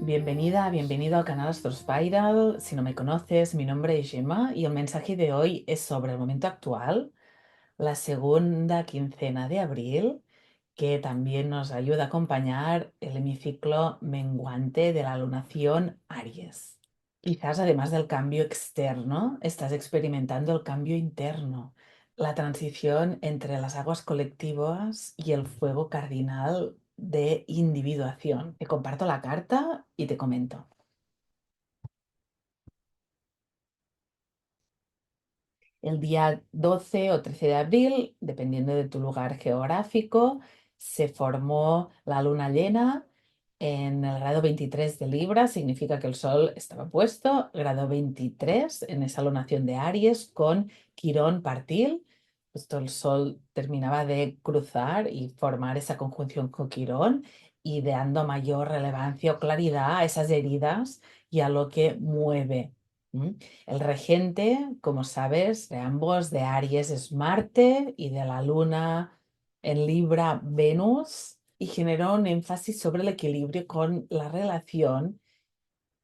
Bienvenida, bienvenido al canal Astro Spiral. Si no me conoces, mi nombre es Gemma y el mensaje de hoy es sobre el momento actual, la segunda quincena de abril, que también nos ayuda a acompañar el hemiciclo menguante de la lunación Aries. Quizás además del cambio externo, estás experimentando el cambio interno, la transición entre las aguas colectivas y el fuego cardinal de individuación. Te comparto la carta y te comento. El día 12 o 13 de abril, dependiendo de tu lugar geográfico, se formó la luna llena en el grado 23 de Libra, significa que el sol estaba puesto, grado 23 en esa lunación de Aries con Quirón partil. Esto el sol terminaba de cruzar y formar esa conjunción con Quirón y dando mayor relevancia o claridad a esas heridas y a lo que mueve. ¿M? El regente, como sabes, de ambos, de Aries es Marte y de la Luna en Libra Venus, y generó un énfasis sobre el equilibrio con la relación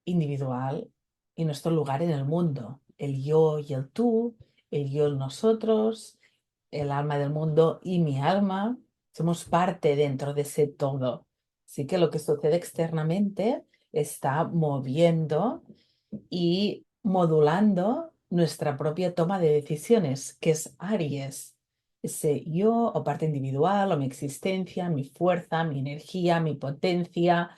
individual y nuestro lugar en el mundo, el yo y el tú, el yo y nosotros, el alma del mundo y mi alma. Somos parte dentro de ese todo. Así que lo que sucede externamente está moviendo y modulando nuestra propia toma de decisiones, que es Aries. Ese yo o parte individual o mi existencia, mi fuerza, mi energía, mi potencia,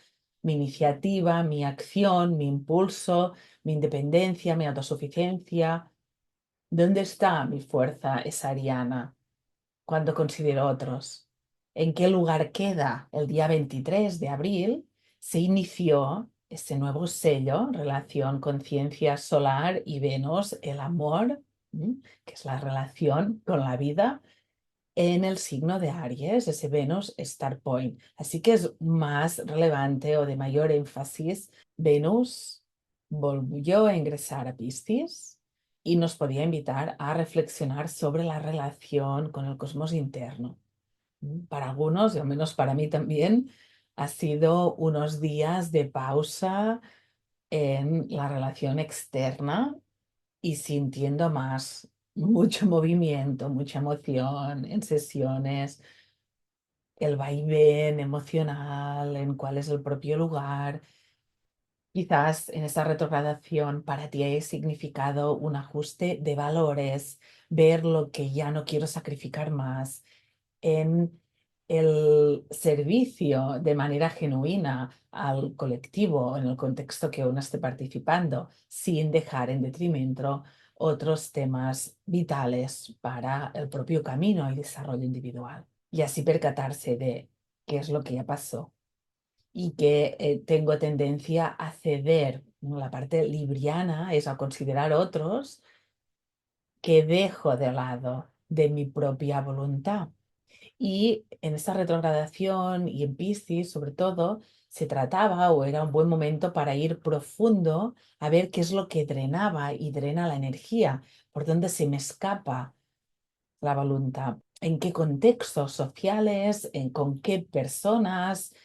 mi iniciativa, mi acción, mi impulso, mi independencia, mi autosuficiencia. ¿Dónde está mi fuerza, esa ariana, cuando considero otros? ¿En qué lugar queda? El día 23 de abril se inició ese nuevo sello, relación conciencia solar y Venus, el amor, que es la relación con la vida, en el signo de Aries, ese Venus Star Point. Así que es más relevante o de mayor énfasis. Venus volvió a ingresar a Piscis y nos podía invitar a reflexionar sobre la relación con el cosmos interno. Para algunos, y al menos para mí también, ha sido unos días de pausa en la relación externa y sintiendo más, mucho movimiento, mucha emoción en sesiones, el vaivén emocional, en cuál es el propio lugar. Quizás en esta retrogradación para ti haya significado un ajuste de valores, ver lo que ya no quiero sacrificar más en el servicio de manera genuina al colectivo en el contexto que uno esté participando, sin dejar en detrimento otros temas vitales para el propio camino y desarrollo individual. Y así percatarse de qué es lo que ya pasó y que tengo tendencia a ceder, ¿no? La parte libriana es a considerar otros que dejo de lado de mi propia voluntad. Y en esta retrogradación y en Piscis, sobre todo, se trataba o era un buen momento para ir profundo a ver qué es lo que drenaba y drena la energía, por dónde se me escapa la voluntad, en qué contextos sociales, con qué personas,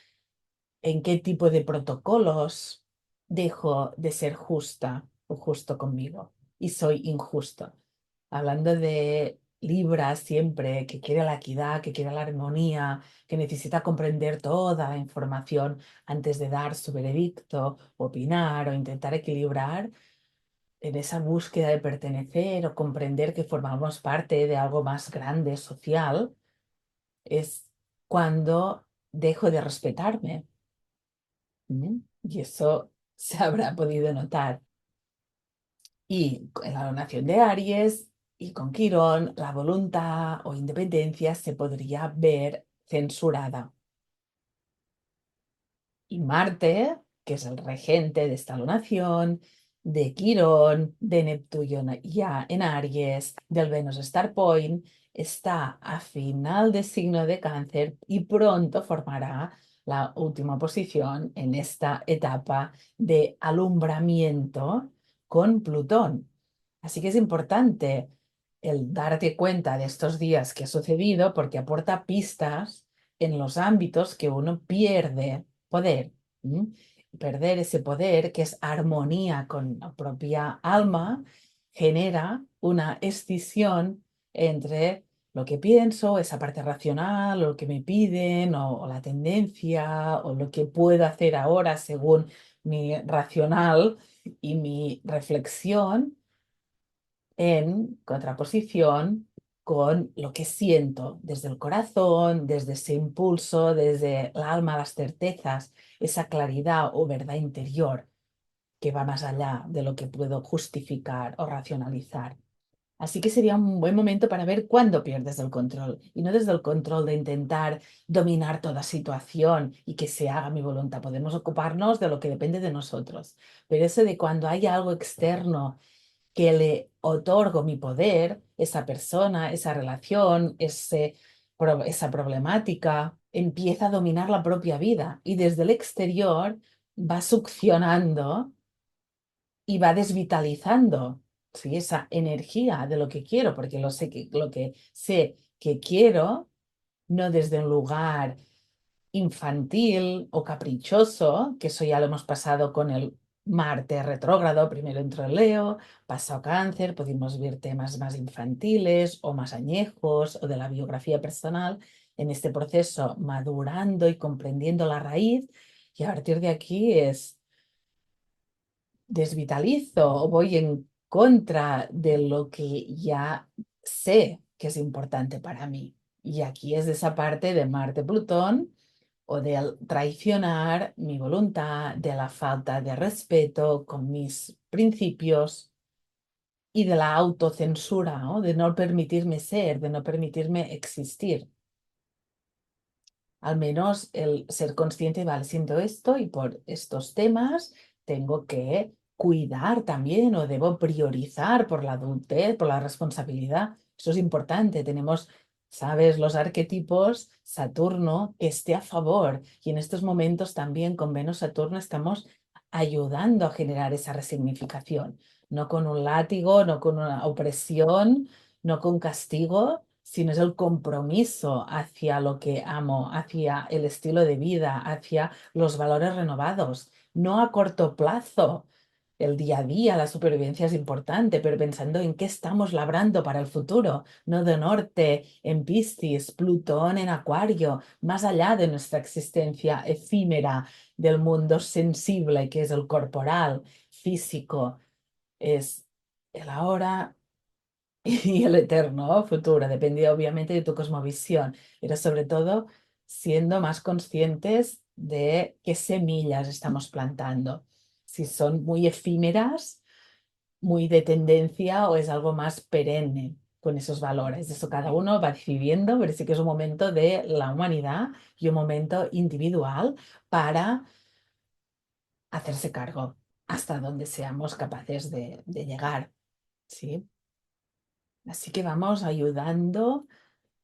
en qué tipo de protocolos dejo de ser justa o justo conmigo y soy injusto. Hablando de Libra siempre, que quiere la equidad, que quiere la armonía, que necesita comprender toda la información antes de dar su veredicto, opinar o intentar equilibrar, en esa búsqueda de pertenecer o comprender que formamos parte de algo más grande, social, es cuando dejo de respetarme. Y eso se habrá podido notar. Y en la donación de Aries y con Quirón, la voluntad o independencia se podría ver censurada. Y Marte, que es el regente de esta lunación, de Quirón, de Neptuno ya en Aries, del Venus Star Point, está a final de signo de Cáncer y pronto formará la última posición en esta etapa de alumbramiento con Plutón. Así que es importante el darte cuenta de estos días que ha sucedido porque aporta pistas en los ámbitos que uno pierde poder. ¿M? perder ese poder, que es armonía con la propia alma, genera una escisión entre lo que pienso, esa parte racional, o lo que me piden, o la tendencia, o lo que puedo hacer ahora según mi racional y mi reflexión, en contraposición con lo que siento desde el corazón, desde ese impulso, desde el alma, las certezas, esa claridad o verdad interior que va más allá de lo que puedo justificar o racionalizar. Así que sería un buen momento para ver cuándo pierdes el control y no desde el control de intentar dominar toda situación y que se haga mi voluntad. Podemos ocuparnos de lo que depende de nosotros, pero eso de cuando hay algo externo que le otorgo mi poder, esa persona, esa relación, esa problemática, empieza a dominar la propia vida y desde el exterior va succionando y va desvitalizando, ¿sí? Esa energía de lo que quiero, porque lo que sé que quiero, no desde un lugar infantil o caprichoso, que eso ya lo hemos pasado con el Marte retrógrado, primero entró en Leo, pasó a Cáncer, pudimos ver temas más infantiles o más añejos o de la biografía personal, en este proceso madurando y comprendiendo la raíz, y a partir de aquí es desvitalizo o voy en contra de lo que ya sé que es importante para mí. Y aquí es esa parte de Marte-Plutón o del traicionar mi voluntad, de la falta de respeto con mis principios y de la autocensura, ¿no? De no permitirme ser, de no permitirme existir. Al menos el ser consciente, vale, siento esto y por estos temas tengo que cuidar también o debo priorizar por la adultez, por la responsabilidad. Eso es importante. Tenemos, sabes, los arquetipos, Saturno, que esté a favor. Y en estos momentos también con Venus-Saturno estamos ayudando a generar esa resignificación. No con un látigo, no con una opresión, no con castigo, sino es el compromiso hacia lo que amo, hacia el estilo de vida, hacia los valores renovados, no a corto plazo. El día a día, la supervivencia es importante, pero pensando en qué estamos labrando para el futuro. Nodo norte en Piscis, Plutón en Acuario, más allá de nuestra existencia efímera del mundo sensible que es el corporal, físico, es el ahora y el eterno futuro, dependía obviamente de tu cosmovisión, pero sobre todo siendo más conscientes de qué semillas estamos plantando, si son muy efímeras, muy de tendencia o es algo más perenne con esos valores. Eso cada uno va decidiendo, pero sí que es un momento de la humanidad y un momento individual para hacerse cargo hasta donde seamos capaces de llegar, ¿sí? Así que vamos ayudando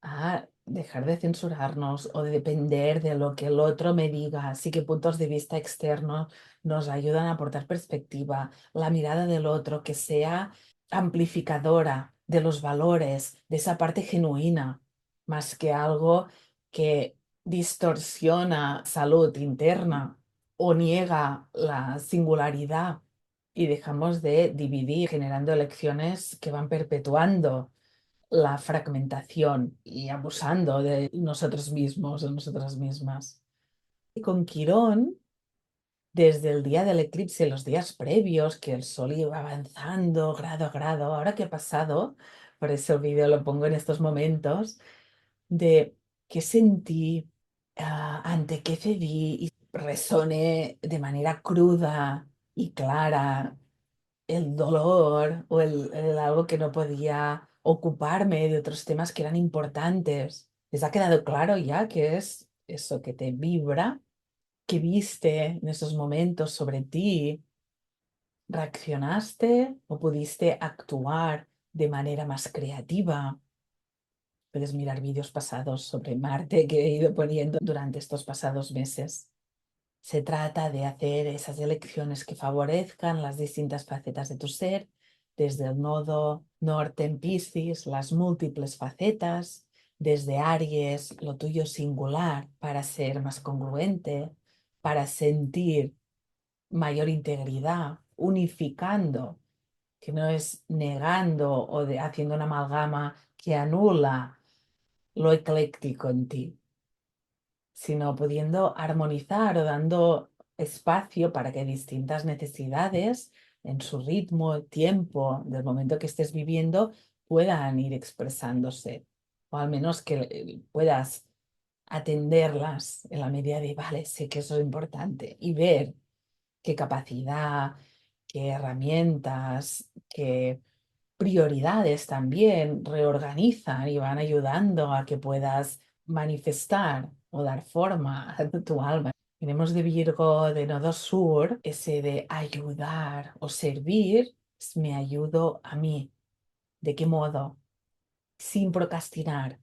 a dejar de censurarnos o de depender de lo que el otro me diga. Así que puntos de vista externos nos ayudan a aportar perspectiva, la mirada del otro que sea amplificadora de los valores, de esa parte genuina, más que algo que distorsiona salud interna o niega la singularidad y dejamos de dividir, generando elecciones que van perpetuando la fragmentación y abusando de nosotros mismos o nosotras mismas. Y con Quirón, desde el día del eclipse, los días previos, que el sol iba avanzando grado a grado, ahora que ha pasado, por eso el vídeo lo pongo en estos momentos, de qué sentí, ante qué cedí y resoné de manera cruda y clara el dolor o el algo que no podía ocuparme de otros temas que eran importantes. ¿Les ha quedado claro ya qué es eso que te vibra? ¿Qué viste en esos momentos sobre ti? ¿Reaccionaste o pudiste actuar de manera más creativa? Puedes mirar vídeos pasados sobre Marte que he ido poniendo durante estos pasados meses. Se trata de hacer esas elecciones que favorezcan las distintas facetas de tu ser, desde el nodo norte en Piscis, las múltiples facetas, desde Aries, lo tuyo singular para ser más congruente, para sentir mayor integridad, unificando, que no es negando o haciendo una amalgama que anula lo ecléctico en ti, sino pudiendo armonizar o dando espacio para que distintas necesidades en su ritmo, tiempo, del momento que estés viviendo, puedan ir expresándose, o al menos que puedas atenderlas en la medida de, vale, sé que eso es importante, y ver qué capacidad, qué herramientas, qué prioridades también reorganizan y van ayudando a que puedas manifestar o dar forma a tu alma. Tenemos de Virgo de Nodo Sur, ese de ayudar o servir, me ayudo a mí. ¿De qué modo? Sin procrastinar.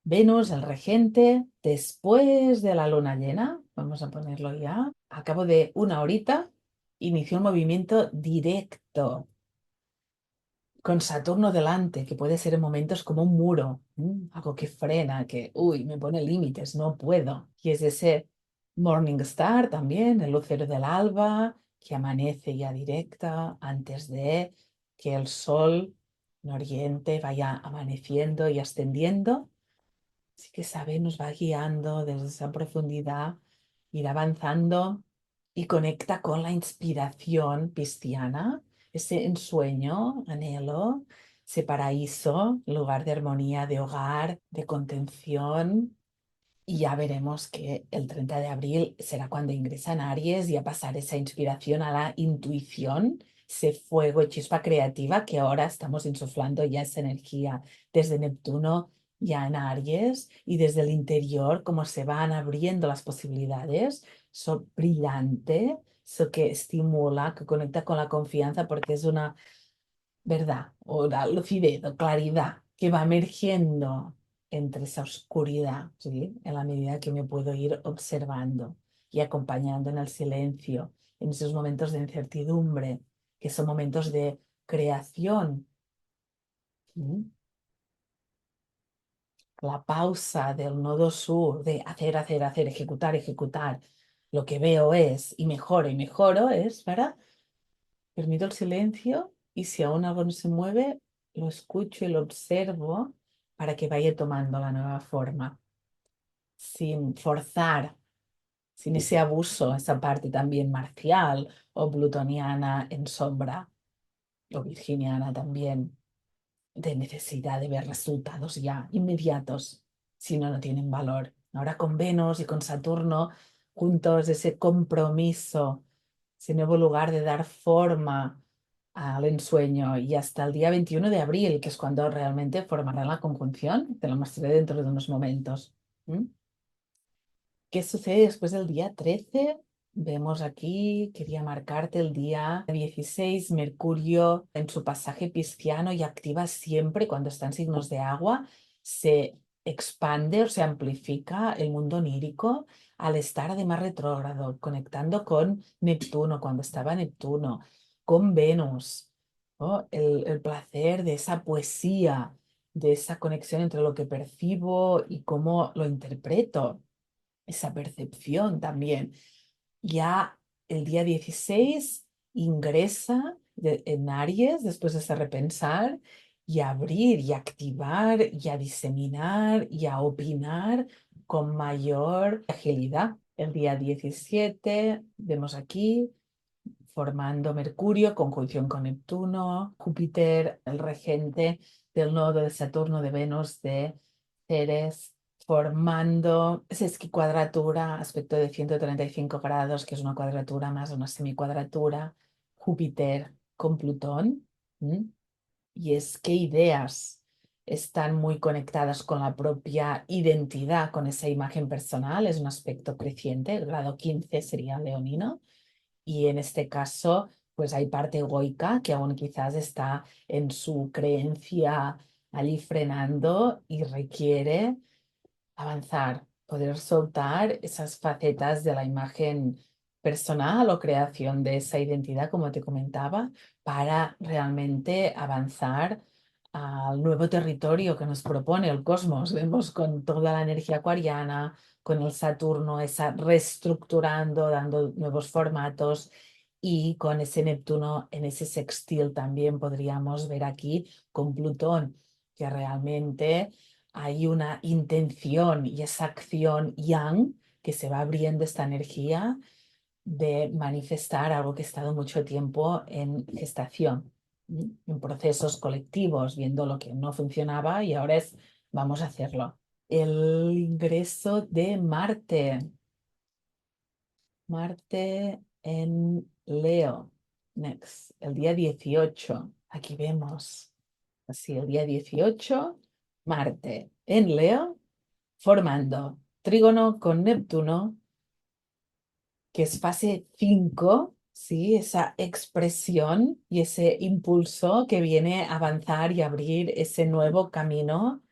Venus, el regente, después de la luna llena, vamos a ponerlo ya, a cabo de una horita, inició un movimiento directo con Saturno delante, que puede ser en momentos como un muro, algo que frena, que, uy, me pone límites, no puedo. Y es ese Morning Star también, el lucero del alba, que amanece ya directa antes de que el sol en Oriente vaya amaneciendo y ascendiendo. Así que sabe, nos va guiando desde esa profundidad, ir avanzando y conecta con la inspiración pisciana, ese ensueño, anhelo, ese paraíso, lugar de armonía, de hogar, de contención. Y ya veremos que el 30 de abril será cuando ingresa en Aries y a pasar esa inspiración a la intuición, ese fuego y chispa creativa que ahora estamos insuflando ya esa energía desde Neptuno ya en Aries y desde el interior, como se van abriendo las posibilidades, eso brillante, eso que estimula, que conecta con la confianza porque es una verdad o la lucidez o claridad que va emergiendo entre esa oscuridad, ¿sí? En la medida que me puedo ir observando y acompañando en el silencio, en esos momentos de incertidumbre, que son momentos de creación. ¿Sí? La pausa del nodo sur, de hacer, hacer, hacer, ejecutar, ejecutar. Lo que veo es, y mejoro, es para permito el silencio y si aún algo no se mueve, lo escucho y lo observo para que vaya tomando la nueva forma, sin forzar, sin ese abuso, esa parte también marcial o plutoniana en sombra, o virginiana también, de necesidad de ver resultados ya inmediatos, si no, no tienen valor. Ahora con Venus y con Saturno juntos, ese compromiso, ese nuevo lugar de dar forma al ensueño y hasta el día 21 de abril, que es cuando realmente formará la conjunción, te lo mostraré dentro de unos momentos. ¿Mm? ¿Qué sucede después del día 13? Vemos aquí, quería marcarte el día 16, Mercurio en su pasaje pisciano y activa siempre cuando está en signos de agua, se expande o se amplifica el mundo onírico al estar además retrógrado, conectando con Neptuno, cuando estaba Neptuno, con Venus, ¿no? El placer de esa poesía, de esa conexión entre lo que percibo y cómo lo interpreto, esa percepción también. Ya el día 16 ingresa en Aries después de ese repensar y a abrir y a activar y a diseminar y a opinar con mayor agilidad. El día 17 vemos aquí formando Mercurio, conjunción con Neptuno, Júpiter, el regente del nodo de Saturno, de Venus, de Ceres, formando esa esquicuadratura, aspecto de 135 grados, que es una cuadratura más una semicuadratura, Júpiter con Plutón. ¿Mm? Y es que ideas están muy conectadas con la propia identidad, con esa imagen personal, es un aspecto creciente, el grado 15 sería leonino y en este caso, pues hay parte egoica que aún quizás está en su creencia allí frenando y requiere avanzar, poder soltar esas facetas de la imagen personal o creación de esa identidad, como te comentaba, para realmente avanzar al nuevo territorio que nos propone el cosmos. Vemos con toda la energía acuariana, con el Saturno, esa reestructurando, dando nuevos formatos Y con ese Neptuno en ese sextil también podríamos ver aquí con Plutón, que realmente hay una intención y esa acción yang que se va abriendo esta energía de manifestar algo que ha estado mucho tiempo en gestación, en procesos colectivos, viendo lo que no funcionaba y ahora es, vamos a hacerlo. El ingreso de Marte. Marte en Leo. Next. El día 18. Aquí vemos. Así, el día 18, Marte en Leo, formando trígono con Neptuno, que es fase 5, ¿sí? Esa expresión y ese impulso que viene a avanzar y abrir ese nuevo camino,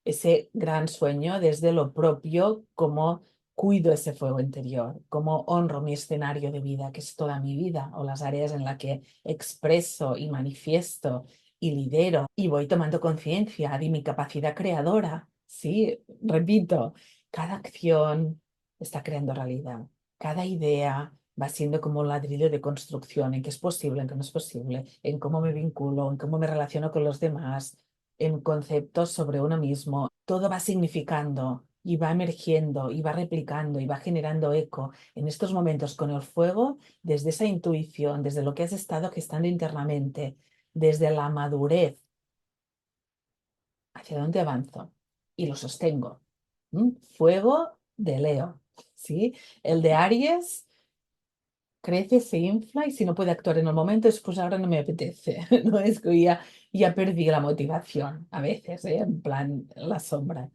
ese gran sueño desde lo propio, como cuido ese fuego interior, como honro mi escenario de vida, que es toda mi vida, o las áreas en las que expreso y manifiesto y lidero y voy tomando conciencia de mi capacidad creadora. Sí, repito, cada acción está creando realidad. Cada idea va siendo como un ladrillo de construcción en qué es posible, en qué no es posible, en cómo me vinculo, en cómo me relaciono con los demás, en conceptos sobre uno mismo. Todo va significando y va emergiendo y va replicando y va generando eco en estos momentos con el fuego, desde esa intuición, desde lo que has estado gestando internamente, desde la madurez, hacia dónde avanzo y lo sostengo. Fuego de Leo, ¿sí? El de Aries crece, se infla y si no puede actuar en el momento es pues ahora no me apetece. No es que ya perdí la motivación a veces, ¿eh? En plan la sombra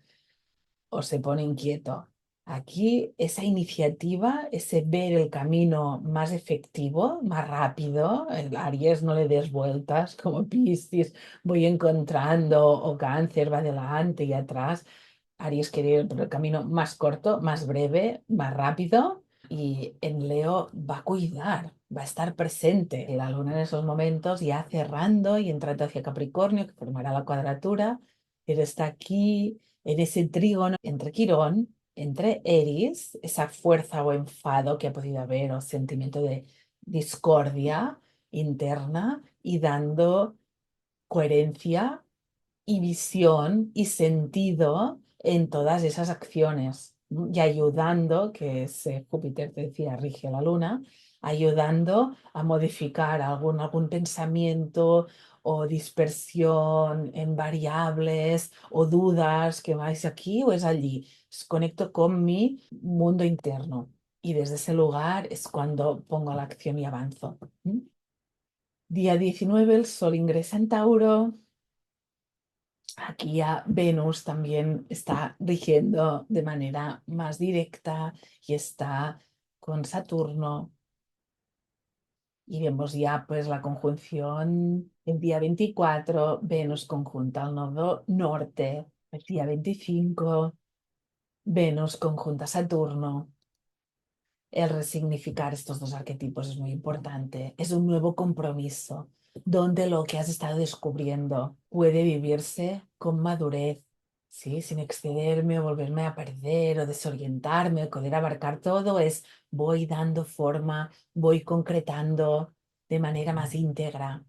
o se pone inquieto. Aquí esa iniciativa, ese ver el camino más efectivo, más rápido, el Aries no le des vueltas como Piscis, voy encontrando o Cáncer va adelante y atrás. Aries quiere ir por el camino más corto, más breve, más rápido y en Leo va a cuidar, va a estar presente. La luna en esos momentos ya cerrando y entrando hacia Capricornio, que formará la cuadratura, él está aquí en ese trígono entre Quirón, entre Eris, esa fuerza o enfado que ha podido haber o sentimiento de discordia interna y dando coherencia y visión y sentido en todas esas acciones, ¿no? Y ayudando, que es Júpiter, te decía, rige la luna, ayudando a modificar algún pensamiento o dispersión en variables o dudas que vais aquí o es allí. Conecto con mi mundo interno y desde ese lugar es cuando pongo la acción y avanzo. Día 19 el Sol ingresa en Tauro. Aquí ya Venus también está rigiendo de manera más directa y está con Saturno. Y vemos ya pues la conjunción el día 24 Venus conjunta al nodo norte, el día 25 Venus conjunta Saturno. El resignificar estos dos arquetipos es muy importante. Es un nuevo compromiso donde lo que has estado descubriendo puede vivirse con madurez, ¿sí? Sin excederme o volverme a perder o desorientarme o poder abarcar todo. Es voy dando forma, voy concretando de manera más íntegra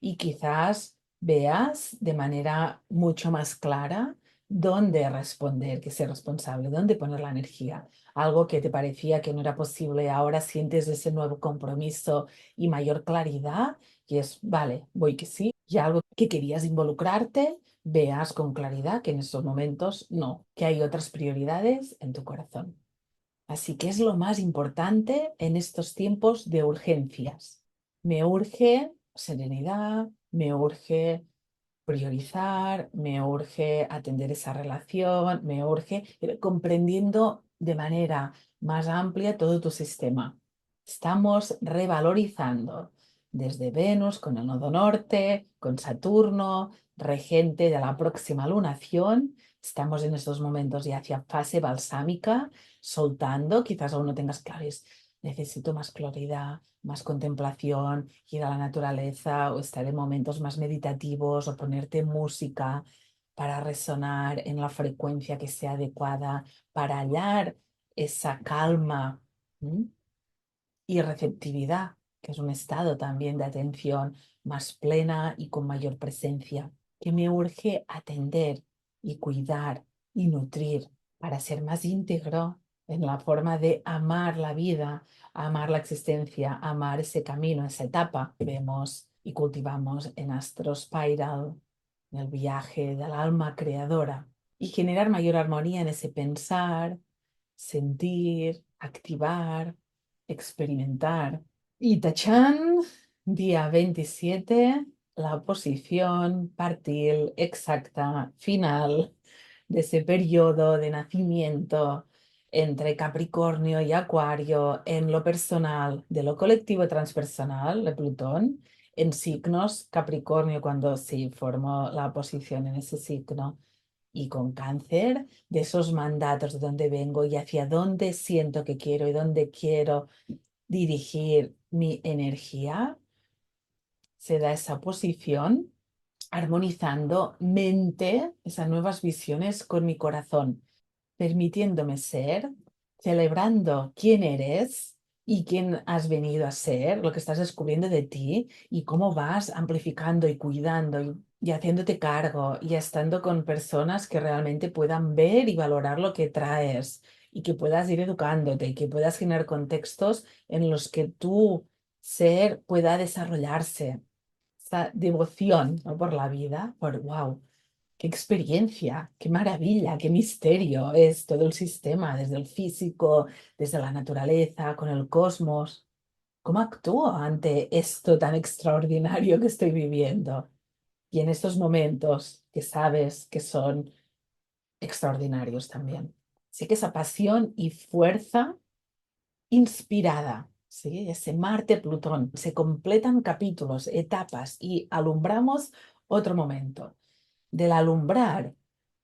y quizás veas de manera mucho más clara dónde responder, que ser responsable, dónde poner la energía. Algo que te parecía que no era posible, ahora sientes ese nuevo compromiso y mayor claridad y es, vale, voy que sí. Y algo que querías involucrarte, veas con claridad que en estos momentos no, que hay otras prioridades en tu corazón. Así que es lo más importante en estos tiempos de urgencias. Me urge serenidad, me urge priorizar, me urge atender esa relación, me urge comprendiendo de manera más amplia todo tu sistema. Estamos revalorizando desde Venus con el nodo norte, con Saturno, regente de la próxima lunación. Estamos en estos momentos ya hacia fase balsámica, soltando, quizás aún no tengas claves, necesito más claridad, más contemplación, ir a la naturaleza o estar en momentos más meditativos o ponerte música para resonar en la frecuencia que sea adecuada, para hallar esa calma, ¿m? Y receptividad que es un estado también de atención más plena y con mayor presencia, que me urge atender y cuidar y nutrir para ser más íntegro en la forma de amar la vida, amar la existencia, amar ese camino, esa etapa que vemos y cultivamos en Astro Spiral, en el viaje del alma creadora, y generar mayor armonía en ese pensar, sentir, activar, experimentar. Y tachán, día 27, la oposición partil exacta final de ese periodo de nacimiento entre Capricornio y Acuario en lo personal, de lo colectivo transpersonal de Plutón, en signos Capricornio cuando se formó la oposición en ese signo y con Cáncer, de esos mandatos de dónde vengo y hacia dónde siento que quiero y dónde quiero dirigir mi energía, se da esa posición armonizando mente, esas nuevas visiones con mi corazón, permitiéndome ser, celebrando quién eres y quién has venido a ser, lo que estás descubriendo de ti y cómo vas amplificando y cuidando y haciéndote cargo y estando con personas que realmente puedan ver y valorar lo que traes y que puedas ir educándote y que puedas generar contextos en los que tu ser pueda desarrollarse. Esa devoción, ¿no?, por la vida, por wow. Qué experiencia, qué maravilla, qué misterio es todo el sistema, desde el físico, desde la naturaleza, con el cosmos. ¿Cómo actúo ante esto tan extraordinario que estoy viviendo? Y en estos momentos que sabes que son extraordinarios también. Así que esa pasión y fuerza inspirada, ¿sí? Ese Marte-Plutón, se completan capítulos, etapas y alumbramos otro momento. Del alumbrar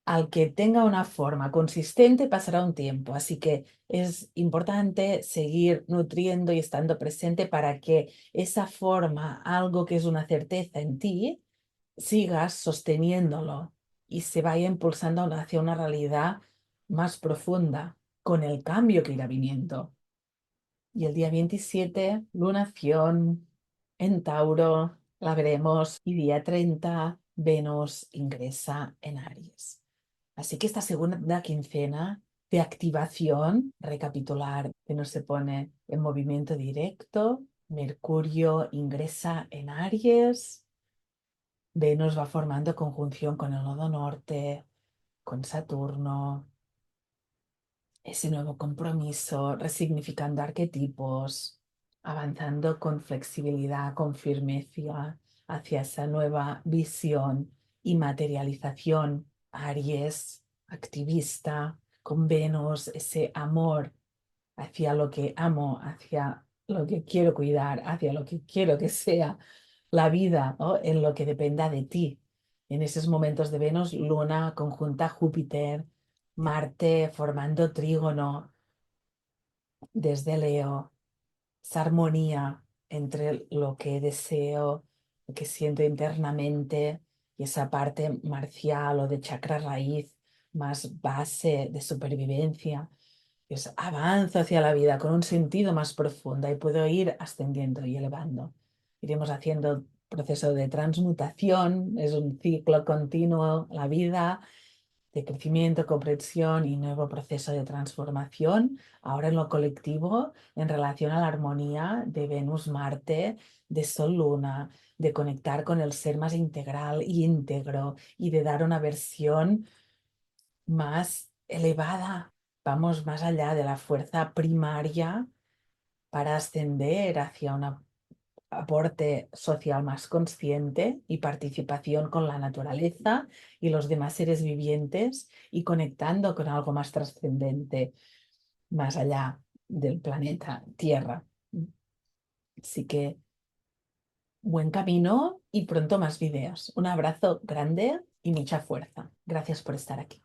al que tenga una forma consistente pasará un tiempo, así que es importante seguir nutriendo y estando presente para que esa forma, algo que es una certeza en ti, sigas sosteniéndolo y se vaya impulsando hacia una realidad más profunda con el cambio que irá viniendo. Y el día 27, lunación en Tauro, la veremos. Y día 30, Venus ingresa en Aries. Así que esta segunda quincena de activación, recapitular, Venus se pone en movimiento directo, Mercurio ingresa en Aries, Venus va formando conjunción con el nodo norte, con Saturno, ese nuevo compromiso, resignificando arquetipos, avanzando con flexibilidad, con firmeza hacia esa nueva visión y materialización. Aries, activista, con Venus, ese amor hacia lo que amo, hacia lo que quiero cuidar, hacia lo que quiero que sea la vida, ¿no?, en lo que dependa de ti. En esos momentos de Venus, Luna conjunta Júpiter, Marte formando trígono desde Leo, esa armonía entre lo que deseo, lo que siento internamente y esa parte marcial o de chakra raíz, más base de supervivencia. Es avanzo hacia la vida con un sentido más profundo y puedo ir ascendiendo y elevando. Iremos haciendo proceso de transmutación, es un ciclo continuo, la vida de crecimiento, comprensión y nuevo proceso de transformación, ahora en lo colectivo, en relación a la armonía de Venus-Marte, de Sol-Luna, de conectar con el ser más integral y íntegro y de dar una versión más elevada. Vamos más allá de la fuerza primaria para ascender hacia un aporte social más consciente y participación con la naturaleza y los demás seres vivientes y conectando con algo más trascendente, más allá del planeta Tierra. Así que buen camino y pronto más videos. Un abrazo grande y mucha fuerza. Gracias por estar aquí.